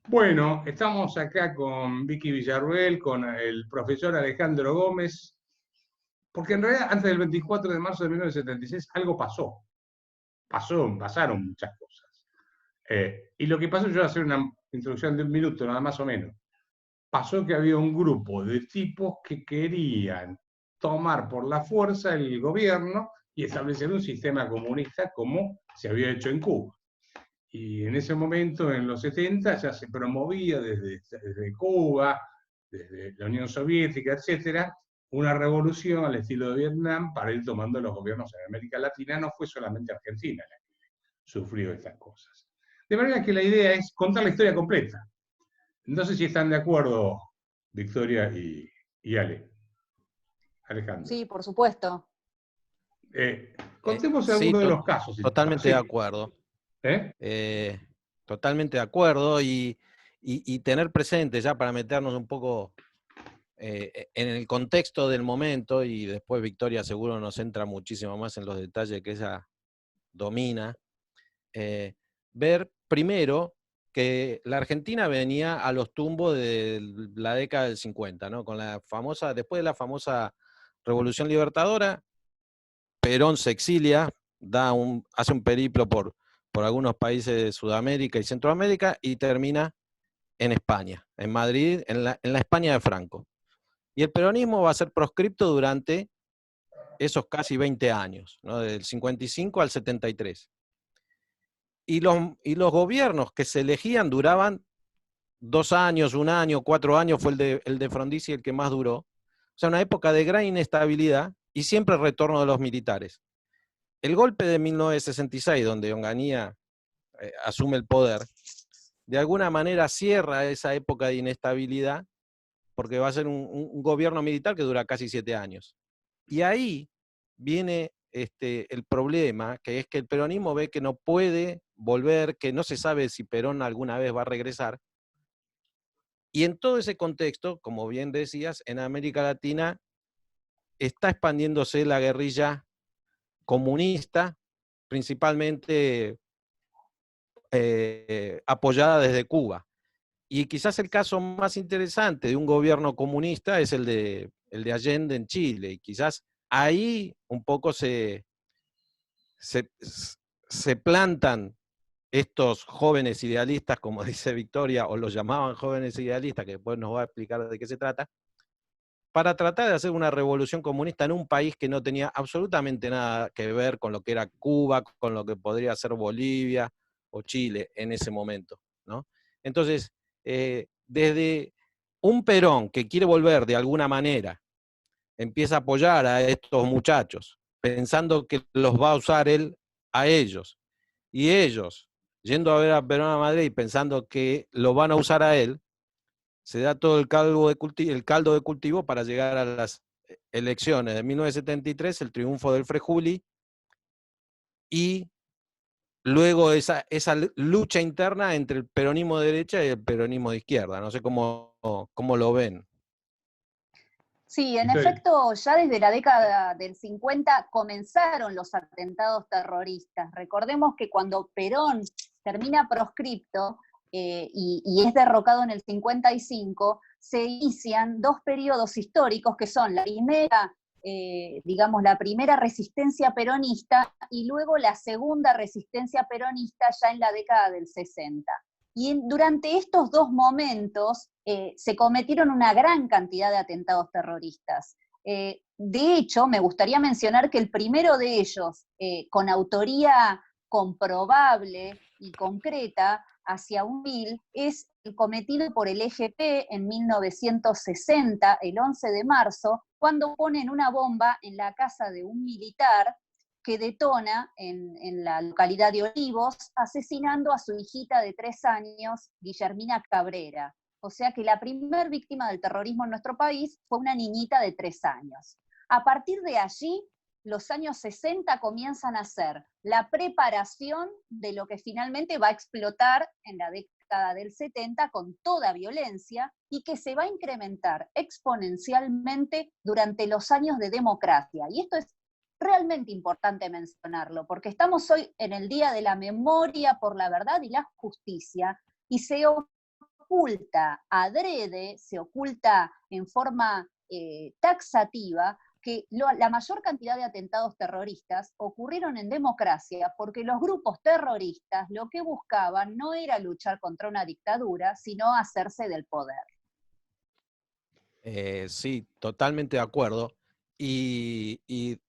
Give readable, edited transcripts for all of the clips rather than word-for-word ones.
Bueno, estamos acá con Vicky Villarruel, con el profesor Alejandro Gómez, porque en realidad antes del 24 de marzo de 1976 algo pasó. Pasaron muchas cosas. Y lo que pasó, yo voy a hacer una introducción de un minuto, nada más o menos. Pasó que había un grupo de tipos que querían tomar por la fuerza el gobierno y establecer un sistema comunista como se había hecho en Cuba. Y en ese momento, en los 70, ya se promovía desde Cuba, desde la Unión Soviética, etcétera, una revolución al estilo de Vietnam para ir tomando los gobiernos en América Latina. No fue solamente Argentina la que sufrió estas cosas. De manera que la idea es contar la historia completa. No sé si están de acuerdo Victoria y Alejandro. Sí, por supuesto. Contemos Sí, algunos de los casos, si les totalmente de parece. acuerdo. ¿Eh? Totalmente de acuerdo y tener presente ya para meternos un poco en el contexto del momento, y después Victoria seguro nos entra muchísimo más en los detalles que ella domina, ver primero que la Argentina venía a los tumbos de la década del 50, ¿no? Con la famosa, después de la famosa Revolución Libertadora, Perón se exilia, hace un periplo por algunos países de Sudamérica y Centroamérica y termina en España, en Madrid, en la España de Franco. Y el peronismo va a ser proscripto durante esos casi 20 años, ¿no? Del 55 al 73. Y los gobiernos que se elegían duraban 2 años, 1 año, 4 años, fue el de Frondizi el que más duró. O sea, una época de gran inestabilidad y siempre retorno de los militares. El golpe de 1966, donde Onganía asume el poder, de alguna manera cierra esa época de inestabilidad, porque va a ser un gobierno militar que dura casi 7 años. Y ahí viene el problema, que es que el peronismo ve que no puede volver, que no se sabe si Perón alguna vez va a regresar. Y en todo ese contexto, como bien decías, en América Latina está expandiéndose la guerrilla comunista, principalmente apoyada desde Cuba. Y quizás el caso más interesante de un gobierno comunista es el de Allende en Chile. Y quizás ahí un poco se, se plantan estos jóvenes idealistas, como dice Victoria, o los llamaban jóvenes idealistas, que después nos va a explicar de qué se trata, para tratar de hacer una revolución comunista en un país que no tenía absolutamente nada que ver con lo que era Cuba, con lo que podría ser Bolivia o Chile en ese momento, ¿no? Entonces, desde un Perón que quiere volver de alguna manera, empieza a apoyar a estos muchachos, pensando que los va a usar él a ellos, y ellos, yendo a ver a Perón a Madrid pensando que lo van a usar a él, se da todo el caldo de cultivo para llegar a las elecciones de 1973, el triunfo del Frejuli, y luego esa lucha interna entre el peronismo de derecha y el peronismo de izquierda. No sé cómo lo ven. Sí, en efecto, ya desde la década del 50 comenzaron los atentados terroristas. Recordemos que cuando Perón termina proscripto y es derrocado en el 55, se inician 2 periodos históricos que son la primera, digamos, la primera resistencia peronista y luego la segunda resistencia peronista ya en la década del 60. Y durante estos 2 momentos se cometieron una gran cantidad de atentados terroristas. De hecho, me gustaría mencionar que el primero de ellos, con autoría comprobable y concreta hacia un civil, es el cometido por el EGP en 1960, el 11 de marzo, cuando ponen una bomba en la casa de un militar que detona en la localidad de Olivos, asesinando a su hijita de 3 años, Guillermina Cabrera. O sea que la primer víctima del terrorismo en nuestro país fue una niñita de 3 años. A partir de allí, los años 60 comienzan a ser la preparación de lo que finalmente va a explotar en la década del 70 con toda violencia y que se va a incrementar exponencialmente durante los años de democracia. Y esto es realmente importante mencionarlo, porque estamos hoy en el Día de la Memoria por la Verdad y la Justicia, y se oculta adrede, se oculta en forma taxativa, que la mayor cantidad de atentados terroristas ocurrieron en democracia porque los grupos terroristas lo que buscaban no era luchar contra una dictadura, sino hacerse del poder. Sí, totalmente de acuerdo. Y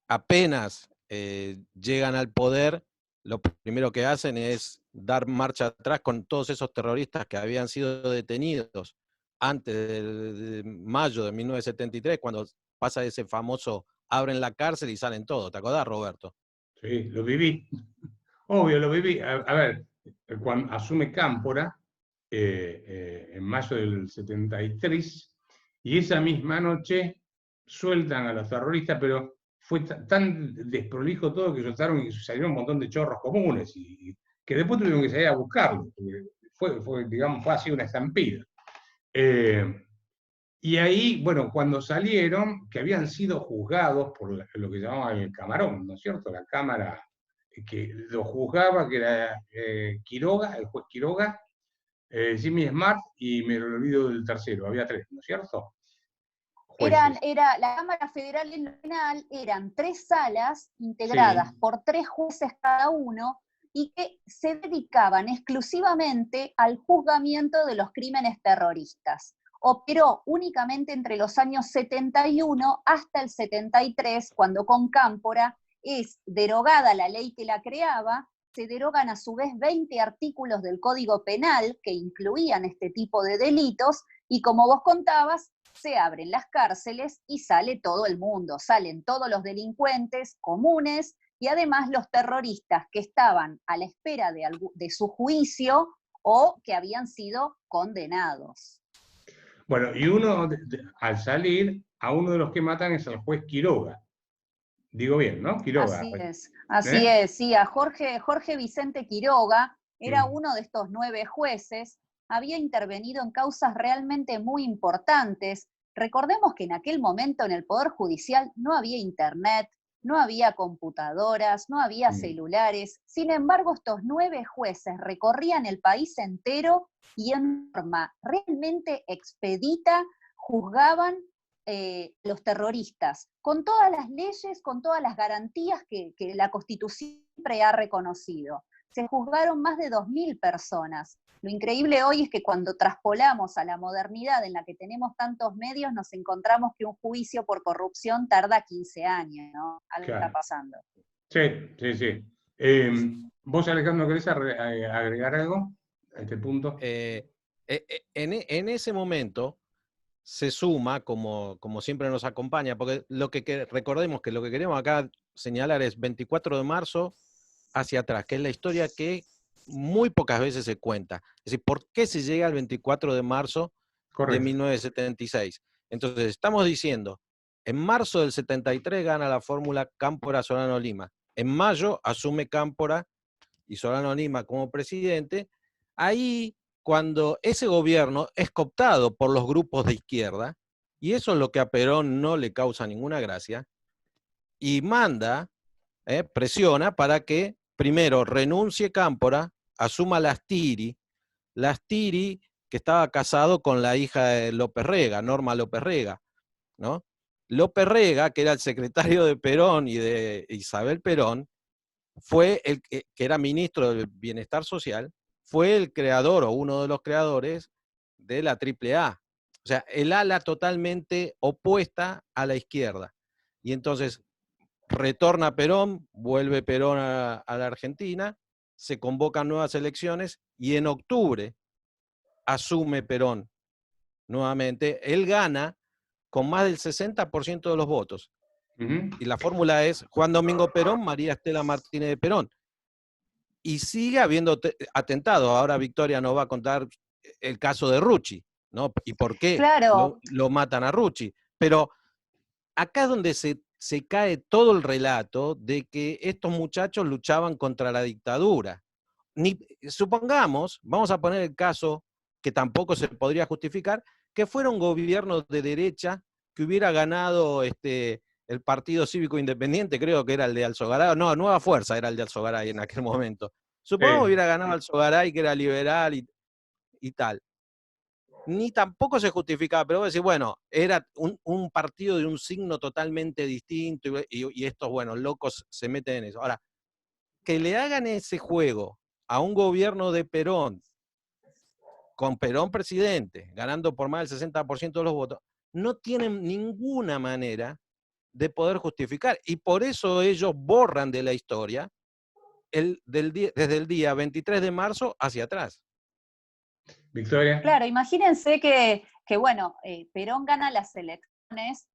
apenas llegan al poder, lo primero que hacen es dar marcha atrás con todos esos terroristas que habían sido detenidos antes de mayo de 1973, cuando pasa ese famoso abren la cárcel y salen todos. ¿Te acordás, Roberto? Sí, lo viví. Obvio, lo viví. A ver, cuando asume Cámpora, en mayo del 73, y esa misma noche sueltan a los terroristas, pero fue tan desprolijo todo que soltaron y salieron un montón de chorros comunes, y que después tuvieron que salir a buscarlos, porque digamos, fue así una estampida. Y ahí, bueno, cuando salieron, que habían sido juzgados por lo que llamaban el camarón, ¿no es cierto? La cámara que lo juzgaba, que era Quiroga, el juez Quiroga, Jimmy Smart, y me lo olvido del tercero, había tres, ¿no es cierto? La Cámara Federal en lo Penal eran 3 salas integradas por 3 jueces cada uno y que se dedicaban exclusivamente al juzgamiento de los crímenes terroristas. Operó únicamente entre los años 71 hasta el 73, cuando con Cámpora es derogada la ley que la creaba, se derogan a su vez 20 artículos del Código Penal que incluían este tipo de delitos, y como vos contabas, se abren las cárceles y sale todo el mundo, salen todos los delincuentes comunes y además los terroristas que estaban a la espera de su juicio o que habían sido condenados. Bueno, y al salir, a uno de los que matan es al juez Quiroga. Digo bien, ¿no? Quiroga. Así es, sí, a Jorge Vicente Quiroga era uno de estos 9 jueces, había intervenido en causas realmente muy importantes. Recordemos que en aquel momento en el Poder Judicial no había internet, no había computadoras, no había celulares. Sin embargo, estos 9 jueces recorrían el país entero y en forma realmente expedita juzgaban los terroristas, con todas las leyes, con todas las garantías que la Constitución siempre ha reconocido. Se juzgaron más de 2.000 personas. Lo increíble hoy es que cuando traspolamos a la modernidad en la que tenemos tantos medios, nos encontramos que un juicio por corrupción tarda 15 años, ¿no? Algo está pasando. Sí. ¿Vos, Alejandro, querés agregar algo a este punto? En ese momento se suma, como siempre nos acompaña, porque recordemos que lo que queremos acá señalar es 24 de marzo hacia atrás, que es la historia que muy pocas veces se cuenta. Es decir, ¿por qué se llega al 24 de marzo de 1976? Entonces, estamos diciendo, en marzo del 73 gana la fórmula Cámpora-Solano Lima. En mayo asume Cámpora y Solano Lima como presidente. Ahí, cuando ese gobierno es cooptado por los grupos de izquierda, y eso es lo que a Perón no le causa ninguna gracia, y manda, presiona para que primero renuncie Cámpora, asuma Lastiri, que estaba casado con la hija de López Rega, Norma López Rega, ¿no? López Rega, que era el secretario de Perón y de Isabel Perón, fue el que era ministro del Bienestar Social, fue el creador o uno de los creadores de la AAA. O sea, el ala totalmente opuesta a la izquierda. Y entonces retorna Perón, vuelve Perón a la Argentina, se convocan nuevas elecciones y en octubre asume Perón nuevamente. Él gana con más del 60% de los votos. Y la fórmula es Juan Domingo Perón, María Estela Martínez de Perón. Y sigue habiendo atentados. Ahora Victoria nos va a contar el caso de Rucci, ¿no? Y por qué lo matan a Rucci. Pero acá es donde se cae todo el relato de que estos muchachos luchaban contra la dictadura. Supongamos, vamos a poner el caso que tampoco se podría justificar, que fuera un gobierno de derecha que hubiera ganado el Partido Cívico Independiente, creo que era el de Alzogaray, no, Nueva Fuerza era el de Alzogaray en aquel momento. Supongamos que hubiera ganado Alzogaray, que era liberal y tal. ni tampoco se justificaba, pero vos decís, bueno, era un partido de un signo totalmente distinto y estos, bueno, locos se meten en eso. Ahora, que le hagan ese juego a un gobierno de Perón, con Perón presidente, ganando por más del 60% de los votos, no tienen ninguna manera de poder justificar. Y por eso ellos borran de la historia desde el día 23 de marzo hacia atrás. Victoria. Claro, imagínense que bueno, Perón gana las elecciones,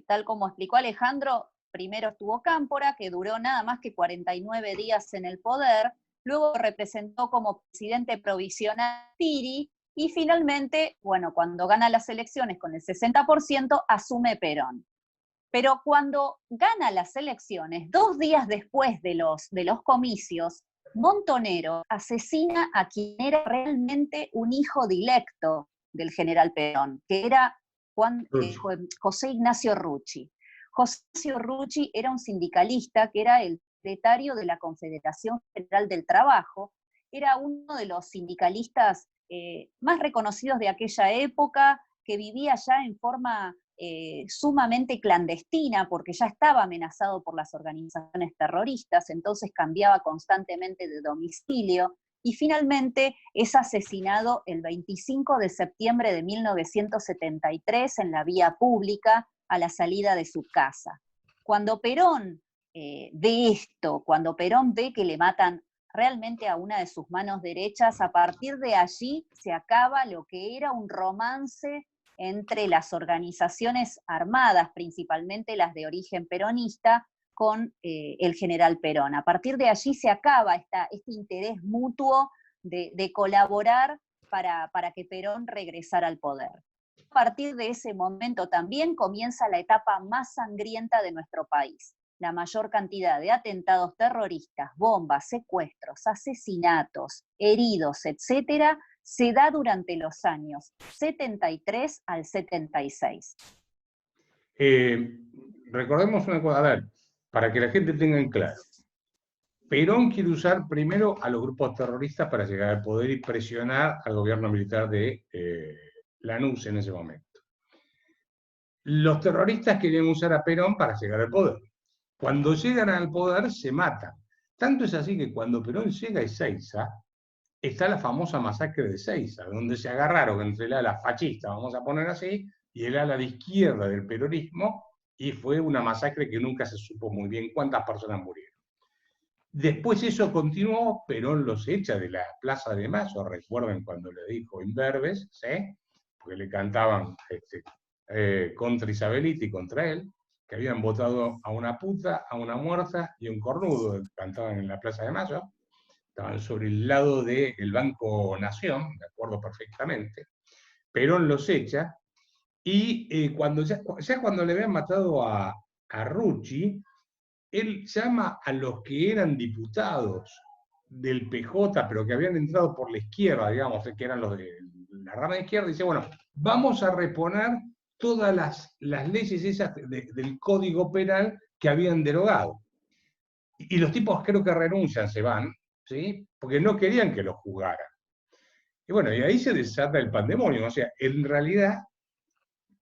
tal como explicó Alejandro, primero estuvo Cámpora, que duró nada más que 49 días en el poder, luego representó como presidente provisional Piri, y finalmente, bueno, cuando gana las elecciones con el 60%, asume Perón. Pero cuando gana las elecciones, 2 días después de los comicios, Montonero asesina a quien era realmente un hijo directo del general Perón, que era José Ignacio Rucci. José Ignacio Rucci era un sindicalista que era el secretario de la Confederación General del Trabajo, era uno de los sindicalistas más reconocidos de aquella época, que vivía ya en forma sumamente clandestina, porque ya estaba amenazado por las organizaciones terroristas, entonces cambiaba constantemente de domicilio, y finalmente es asesinado el 25 de septiembre de 1973 en la vía pública a la salida de su casa. Cuando Perón ve esto, cuando Perón ve que le matan realmente a una de sus manos derechas, a partir de allí se acaba lo que era un romance entre las organizaciones armadas, principalmente las de origen peronista, con el general Perón. A partir de allí se acaba este interés mutuo de colaborar para que Perón regresara al poder. A partir de ese momento también comienza la etapa más sangrienta de nuestro país. La mayor cantidad de atentados terroristas, bombas, secuestros, asesinatos, heridos, etcétera, se da durante los años 73 al 76. Recordemos una cosa, a ver, para que la gente tenga en claro. Perón quiere usar primero a los grupos terroristas para llegar al poder y presionar al gobierno militar de Lanús en ese momento. Los terroristas querían usar a Perón para llegar al poder. Cuando llegan al poder se matan. Tanto es así que cuando Perón llega a Ezeiza, está la famosa masacre de Ezeiza, donde se agarraron entre el ala fascista, vamos a poner así, y el ala de izquierda del peronismo, y fue una masacre que nunca se supo muy bien cuántas personas murieron. Después eso continuó, Perón los echa de la Plaza de Mayo, recuerden cuando le dijo imberbes, ¿sí? Porque le cantaban contra Isabelita y contra él, que habían votado a una puta, a una muerta y a un cornudo, cantaban en la Plaza de Mayo, estaban sobre el lado del Banco Nación, me acuerdo perfectamente. Perón los echa, y cuando cuando le habían matado a Rucci, él llama a los que eran diputados del PJ, pero que habían entrado por la izquierda, digamos, que eran los de la rama de izquierda, y dice, bueno, vamos a reponer todas las leyes esas del Código Penal que habían derogado. Y los tipos creo que renuncian, se van, ¿sí? Porque no querían que los juzgaran. Y bueno, y ahí se desata el pandemonio. O sea, en realidad,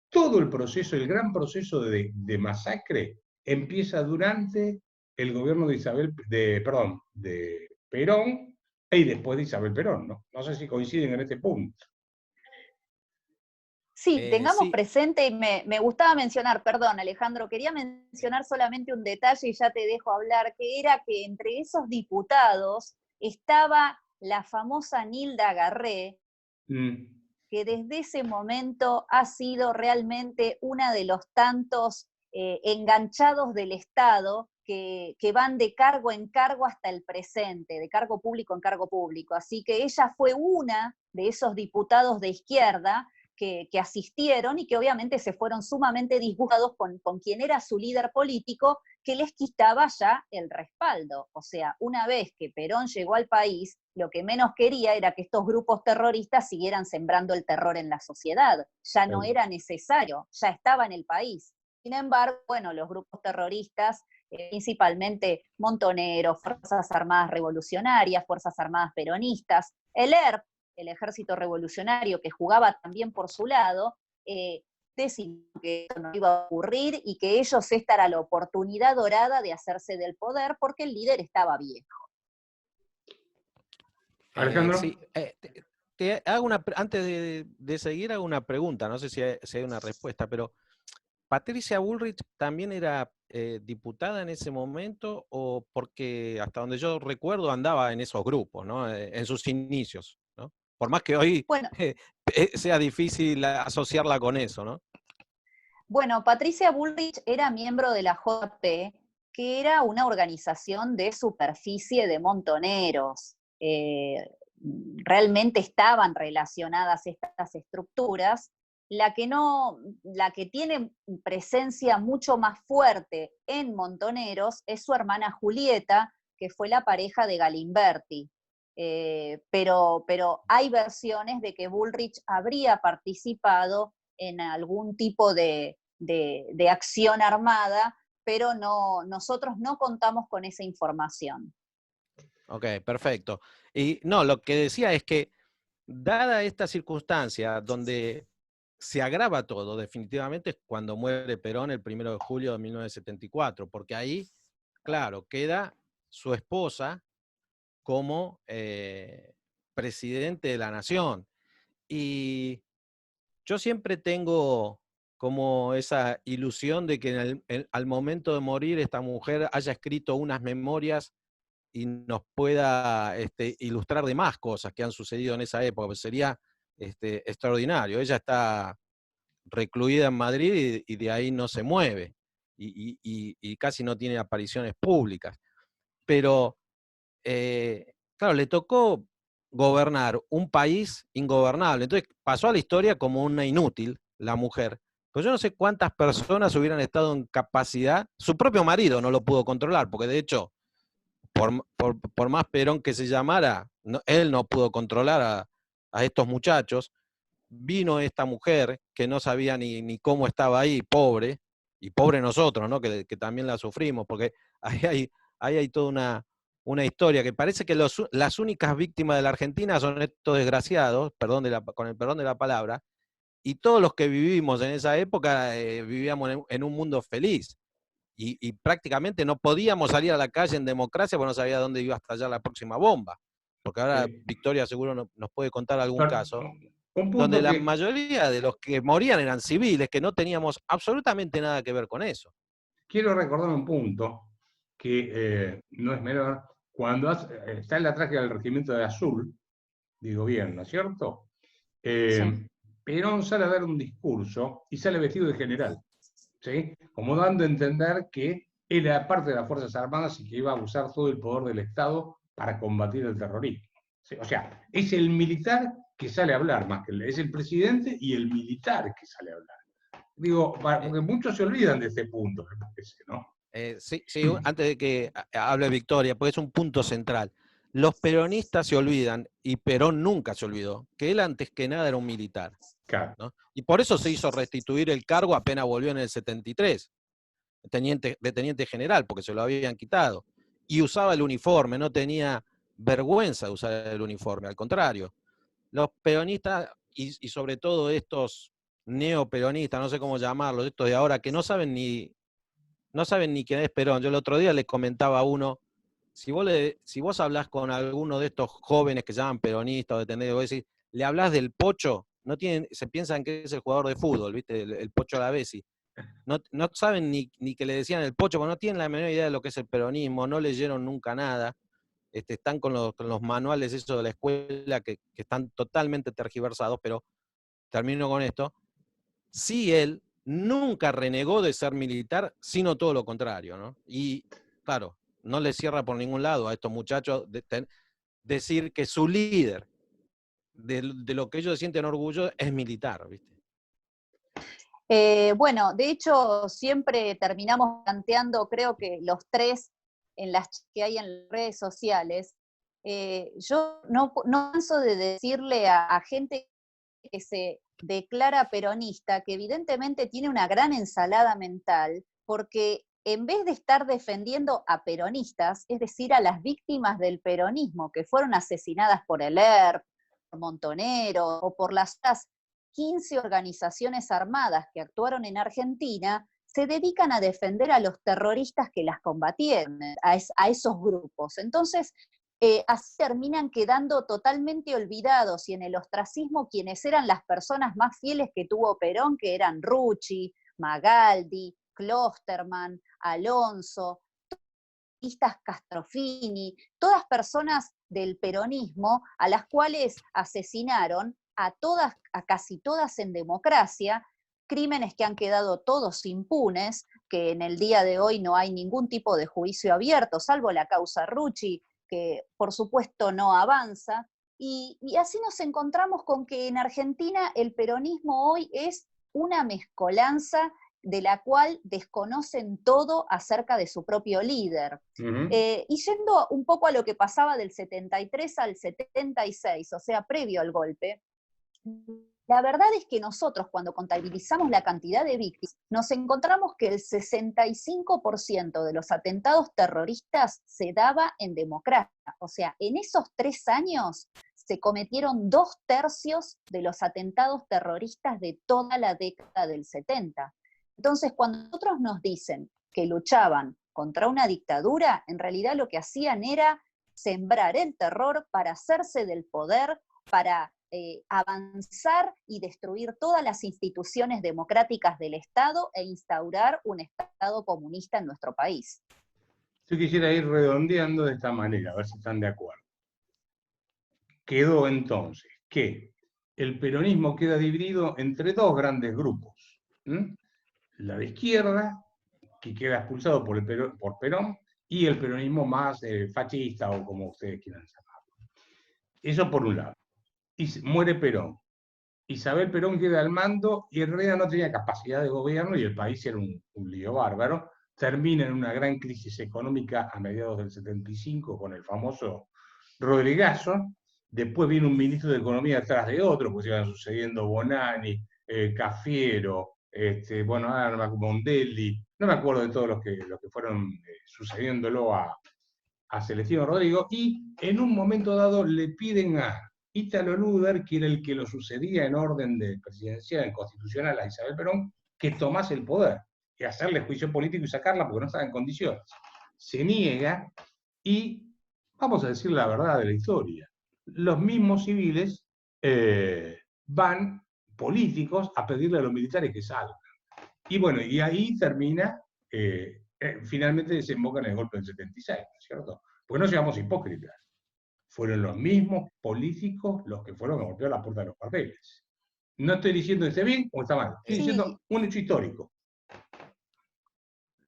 todo el proceso, el gran proceso de masacre, empieza durante el gobierno de Perón y después de Isabel Perón, ¿no? No sé si coinciden en este punto. Sí, tengamos presente, y me gustaba mencionar, perdón Alejandro, quería mencionar solamente un detalle y ya te dejo hablar, que era que entre esos diputados estaba la famosa Nilda Garré, que desde ese momento ha sido realmente una de los tantos enganchados del Estado que van de cargo en cargo hasta el presente, de cargo público en cargo público. Así que ella fue una de esos diputados de izquierda que asistieron y que obviamente se fueron sumamente disgustados con quien era su líder político, que les quitaba ya el respaldo. O sea, una vez que Perón llegó al país, lo que menos quería era que estos grupos terroristas siguieran sembrando el terror en la sociedad. Ya no era necesario, ya estaba en el país. Sin embargo, bueno, los grupos terroristas, principalmente Montoneros, Fuerzas Armadas Revolucionarias, Fuerzas Armadas Peronistas, el ERP, el ejército revolucionario, que jugaba también por su lado, decidió que esto no iba a ocurrir y que ellos esta era la oportunidad dorada de hacerse del poder porque el líder estaba viejo. Alejandro. Sí, te hago antes de seguir, hago una pregunta, no sé si hay una respuesta, pero ¿Patricia Bullrich también era diputada en ese momento o porque hasta donde yo recuerdo andaba en esos grupos, ¿no? En sus inicios, ¿no? Por más que hoy Bueno, sea difícil asociarla con eso, ¿no? Bueno, Patricia Bullrich era miembro de la JP, que era una organización de superficie de montoneros. Realmente estaban relacionadas estas estructuras. La que tiene presencia mucho más fuerte en Montoneros es su hermana Julieta, que fue la pareja de Galimberti. Pero hay versiones de que Bullrich habría participado en algún tipo de acción armada, pero nosotros no contamos con esa información. Ok, perfecto. Y no, lo que decía es que, dada esta circunstancia donde se agrava todo, definitivamente es cuando muere Perón el 1 de julio de 1974, porque ahí, claro, queda su esposa como presidente de la nación. Y yo siempre tengo como esa ilusión de que al momento de morir esta mujer haya escrito unas memorias y nos pueda ilustrar de más cosas que han sucedido en esa época, pues sería extraordinario. Ella está recluida en Madrid y de ahí no se mueve y casi no tiene apariciones públicas. Pero, claro, le tocó gobernar un país ingobernable. Entonces pasó a la historia como una inútil, la mujer. Pues yo no sé cuántas personas hubieran estado en capacidad, su propio marido no lo pudo controlar, porque de hecho, por más Perón que se llamara, él no pudo controlar a estos muchachos. Vino esta mujer que no sabía ni cómo estaba ahí, pobre, y pobre nosotros, ¿no? Que también la sufrimos, porque ahí hay toda una historia que parece que las únicas víctimas de la Argentina son estos desgraciados, con el perdón de la palabra, y todos los que vivimos en esa época vivíamos en un mundo feliz. Y prácticamente no podíamos salir a la calle en democracia porque no sabía dónde iba a estallar la próxima bomba. Porque ahora Victoria seguro nos puede contar algún caso Un donde punto la que mayoría de los que morían eran civiles, que no teníamos absolutamente nada que ver con eso. quiero recordar un punto que no es menor. Cuando está en la tragedia del Regimiento de Azul, de gobierno, ¿cierto? Sí. Perón sale a dar un discurso y sale vestido de general, ¿sí? Como dando a entender que era parte de las Fuerzas Armadas y que iba a usar todo el poder del Estado para combatir el terrorismo. ¿Sí? O sea, es el militar que sale a hablar, más que es el presidente y el militar que sale a hablar. Digo, porque muchos se olvidan de este punto, me parece, ¿no? Sí, antes de que hable Victoria, porque es un punto central. Los peronistas se olvidan, y Perón nunca se olvidó, que él antes que nada era un militar. Claro. ¿No? Y por eso se hizo restituir el cargo apenas volvió en el 73, de teniente general, porque se lo habían quitado. Y usaba el uniforme, no tenía vergüenza de usar el uniforme, al contrario. Los peronistas, y sobre todo estos neoperonistas, no sé cómo llamarlos, estos de ahora, que no saben ni quién es Perón. Yo el otro día le comentaba a uno, si vos hablás con alguno de estos jóvenes que se llaman peronistas o de Tendero, vos decís, le hablás del Pocho, se piensan que es el jugador de fútbol, ¿viste? El Pocho Alavesi. No saben ni que le decían el Pocho, porque no tienen la menor idea de lo que es el peronismo, no leyeron nunca nada. Están con los manuales esos de la escuela que están totalmente tergiversados, pero termino con esto. Sí, él nunca renegó de ser militar, sino todo lo contrario, ¿no? Y claro, no le cierra por ningún lado a estos muchachos decir que su líder, de lo que ellos sienten orgullo, es militar, ¿viste? Bueno, de hecho, siempre terminamos planteando, creo que los tres en las que hay en las redes sociales, yo no canso de decirle a gente que se declara peronista, que evidentemente tiene una gran ensalada mental, porque en vez de estar defendiendo a peronistas, es decir, a las víctimas del peronismo que fueron asesinadas por el ERP, Montonero o por las 15 organizaciones armadas que actuaron en Argentina, se dedican a defender a los terroristas que las combatieron, a esos grupos. Entonces, así terminan quedando totalmente olvidados y en el ostracismo quienes eran las personas más fieles que tuvo Perón, que eran Rucci, Magaldi, Klosterman, Alonso, Castrofini, todas personas del peronismo a las cuales asesinaron a casi todas en democracia, crímenes que han quedado todos impunes, que en el día de hoy no hay ningún tipo de juicio abierto, salvo la causa Rucci, que por supuesto no avanza, y así nos encontramos con que en Argentina el peronismo hoy es una mezcolanza de la cual desconocen todo acerca de su propio líder. Y yendo un poco a lo que pasaba del 73 al 76, o sea, previo al golpe, la verdad es que nosotros, cuando contabilizamos la cantidad de víctimas, nos encontramos que el 65% de los atentados terroristas se daba en democracia. O sea, en esos 3 años se cometieron 2/3 de los atentados terroristas de toda la década del 70. Entonces, cuando nosotros nos dicen que luchaban contra una dictadura, en realidad lo que hacían era sembrar el terror para hacerse del poder, para avanzar y destruir todas las instituciones democráticas del Estado e instaurar un Estado comunista en nuestro país. Yo quisiera ir redondeando de esta manera, a ver si están de acuerdo. Quedó entonces que el peronismo queda dividido entre 2 grandes grupos. La de izquierda, que queda expulsado por Perón, y el peronismo más fascista, o como ustedes quieran llamarlo. Eso por un lado. Y muere Perón. Isabel Perón queda al mando y en realidad no tenía capacidad de gobierno y el país era un lío bárbaro. Termina en una gran crisis económica a mediados del 75 con el famoso Rodrigazo. Después viene un ministro de Economía detrás de otro, pues iban sucediendo Bonanni, Cafiero, bueno, Mondelli, no me acuerdo de todos los que fueron sucediéndolo a Celestino Rodrigo, y en un momento dado le piden a Ítalo Luder, que era el que lo sucedía en orden de presidencial constitucional a Isabel Perón, que tomase el poder, y hacerle juicio político y sacarla porque no estaba en condiciones. Se niega y, vamos a decir la verdad de la historia, los mismos civiles van, políticos, a pedirle a los militares que salgan. Y bueno, y ahí termina, finalmente desemboca en el golpe del 76, ¿no es cierto? Porque no seamos hipócritas. Fueron los mismos políticos los que fueron a golpear la puerta de los cuarteles. No estoy diciendo que esté bien o está mal, estoy diciendo un hecho histórico.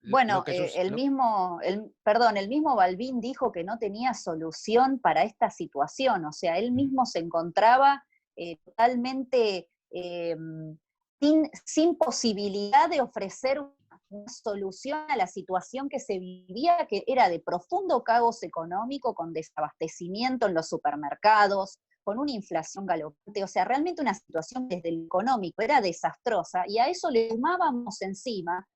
Bueno, el mismo Balbín dijo que no tenía solución para esta situación, o sea, él mismo se encontraba totalmente sin posibilidad de ofrecer una solución a la situación que se vivía, que era de profundo caos económico, con desabastecimiento en los supermercados, con una inflación galopante, o sea, realmente una situación desde lo económico era desastrosa, y a eso le sumábamos encima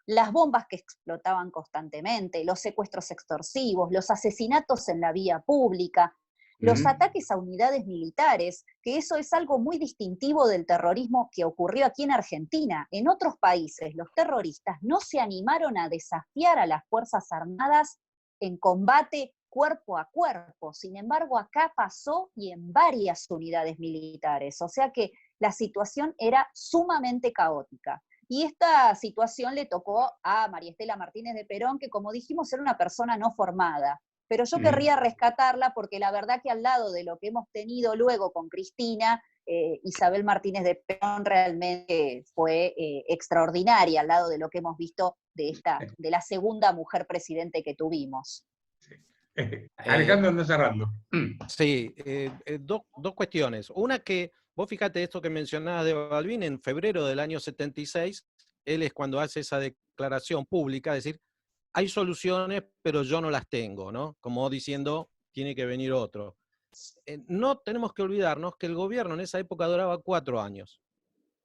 las bombas que explotaban constantemente, los secuestros extorsivos, los asesinatos en la vía pública, los ataques a unidades militares, que eso es algo muy distintivo del terrorismo que ocurrió aquí en Argentina. En otros países, los terroristas no se animaron a desafiar a las Fuerzas Armadas en combate cuerpo a cuerpo. Sin embargo, acá pasó y en varias unidades militares. O sea que la situación era sumamente caótica. Y esta situación le tocó a María Estela Martínez de Perón, que como dijimos era una persona no formada. Pero yo querría rescatarla porque la verdad que al lado de lo que hemos tenido luego con Cristina, Isabel Martínez de Perón realmente fue extraordinaria al lado de lo que hemos visto de la segunda mujer presidente que tuvimos. Alejandro anda cerrando. Sí, dos cuestiones. Una que, vos fíjate esto que mencionabas de Balbín, en febrero del año 76, él es cuando hace esa declaración pública, decir, hay soluciones, pero yo no las tengo, ¿no? Como diciendo, tiene que venir otro. No tenemos que olvidarnos que el gobierno en esa época duraba 4 años.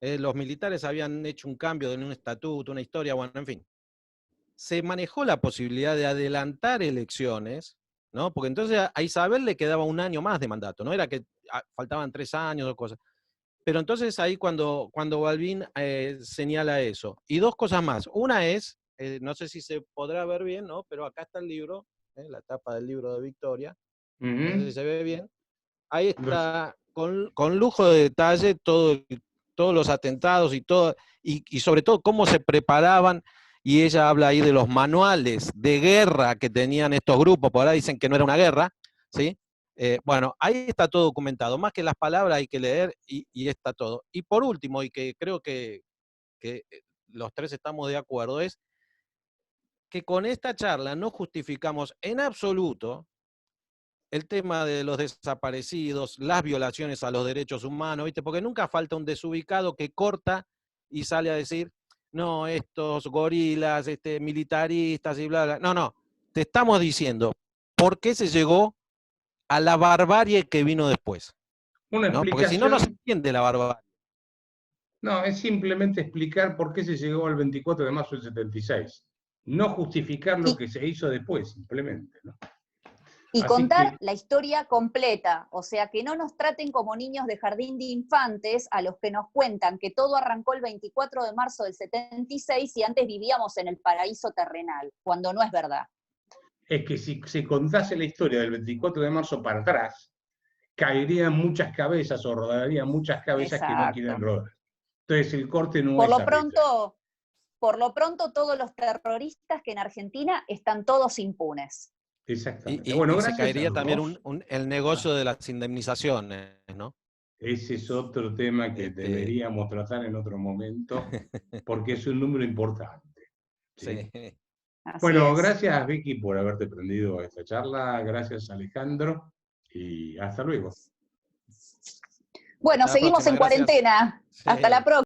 Los militares habían hecho un cambio en un estatuto, una historia, bueno, en fin. Se manejó la posibilidad de adelantar elecciones ¿no? Porque entonces a Isabel le quedaba un año más de mandato, no era que faltaban 3 años o cosas. Pero entonces ahí cuando Balbín señala eso. Y 2 cosas más. Una es, no sé si se podrá ver bien, ¿no? Pero acá está el libro, la tapa del libro de Victoria. No sé si se ve bien. Ahí está, con lujo de detalle, todos los atentados y sobre todo cómo se preparaban. Y ella habla ahí de los manuales de guerra que tenían estos grupos, por ahora dicen que no era una guerra, ¿sí? Bueno, ahí está todo documentado, más que las palabras hay que leer y está todo. Y por último, y que creo que los 3 estamos de acuerdo, es que con esta charla no justificamos en absoluto el tema de los desaparecidos, las violaciones a los derechos humanos, ¿viste? Porque nunca falta un desubicado que corta y sale a decir, no, estos gorilas, militaristas y bla, bla. No, no, te estamos diciendo por qué se llegó a la barbarie que vino después. Una ¿no? explicación. Porque si no, no se entiende la barbarie. No, es simplemente explicar por qué se llegó al 24 de marzo del 76. No justificar lo que se hizo después, simplemente, ¿no? Y Así contar que, la historia completa, o sea, que no nos traten como niños de jardín de infantes a los que nos cuentan que todo arrancó el 24 de marzo del 76 y antes vivíamos en el paraíso terrenal, cuando no es verdad. es que si se contase la historia del 24 de marzo para atrás, caerían muchas cabezas o rodarían muchas cabezas que no quieren rodar. Entonces el corte no es arbitrario. Por lo pronto, todos los terroristas que en Argentina están todos impunes. Exactamente. Y Bueno, se gracias a caería los también dos. el negocio de las indemnizaciones, ¿no? Ese es otro tema que deberíamos tratar en otro momento, porque es un número importante. ¿sí? Sí. Bueno, gracias Vicky por haberte prendido a esta charla, gracias Alejandro y hasta luego. Bueno, Hasta la seguimos próxima, en gracias. cuarentena. Sí. Hasta la próxima.